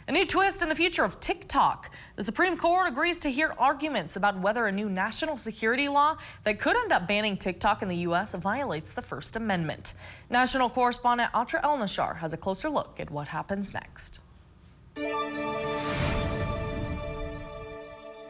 A new twist in the future of TikTok. The Supreme Court agrees to hear arguments about whether a new national security law that could end up banning TikTok in the U.S. violates the First Amendment. National correspondent Atra El-Nashar has a closer look at what happens next.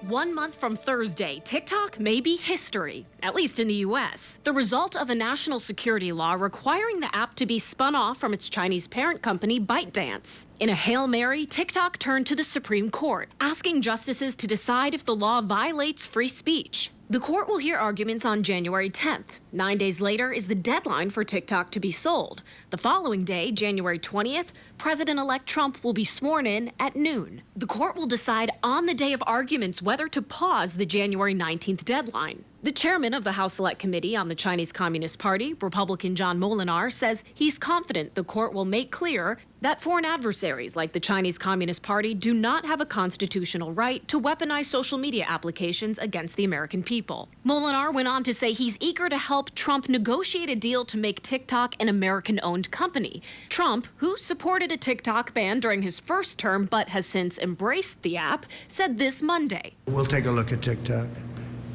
1 month from Thursday, TikTok may be history, at least in the U.S. The result of a national security law requiring the app to be spun off from its Chinese parent company, ByteDance. In a Hail Mary, TikTok turned to the Supreme Court, asking justices to decide if the law violates free speech. The court will hear arguments on January 10th. 9 days later is the deadline for TikTok to be sold. The following day, January 20th, President-elect Trump will be sworn in at noon. The court will decide on the day of arguments whether to pause the January 19th deadline. The chairman of the House Select Committee on the Chinese Communist Party, Republican John Molinar, says he's confident the court will make clear that foreign adversaries like the Chinese Communist Party do not have a constitutional right to weaponize social media applications against the American people. Molinar went on to say he's eager to help Trump negotiate a deal to make TikTok an American-owned company. Trump, who supported a TikTok ban during his first term but has since embraced the app, said this Monday. We'll take a look at TikTok.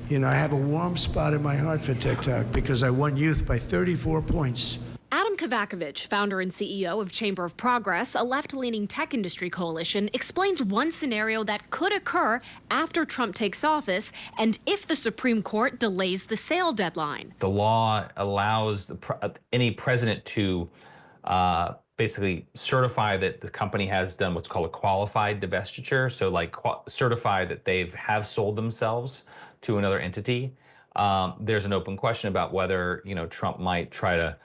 You know, I have a warm spot in my heart for TikTok because I won youth by 34 points. Adam Kovacevic, founder and CEO of Chamber of Progress, a left-leaning tech industry coalition, explains one scenario that could occur after Trump takes office and if the Supreme Court delays the sale deadline. The law allows any president to basically certify that the company has done what's called a qualified divestiture. So like certify that they have sold themselves to another entity. There's an open question about whether, Trump might try to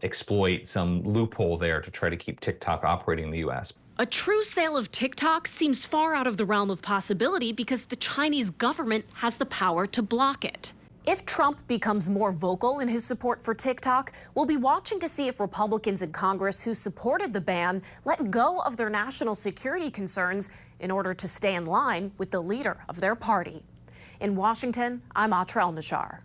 exploit some loophole there to try to keep TikTok operating in the U.S. A true sale of TikTok seems far out of the realm of possibility because the Chinese government has the power to block it. If Trump becomes more vocal in his support for TikTok, we'll be watching to see if Republicans in Congress who supported the ban let go of their national security concerns in order to stay in line with the leader of their party. In Washington, I'm Atra El-Nashar.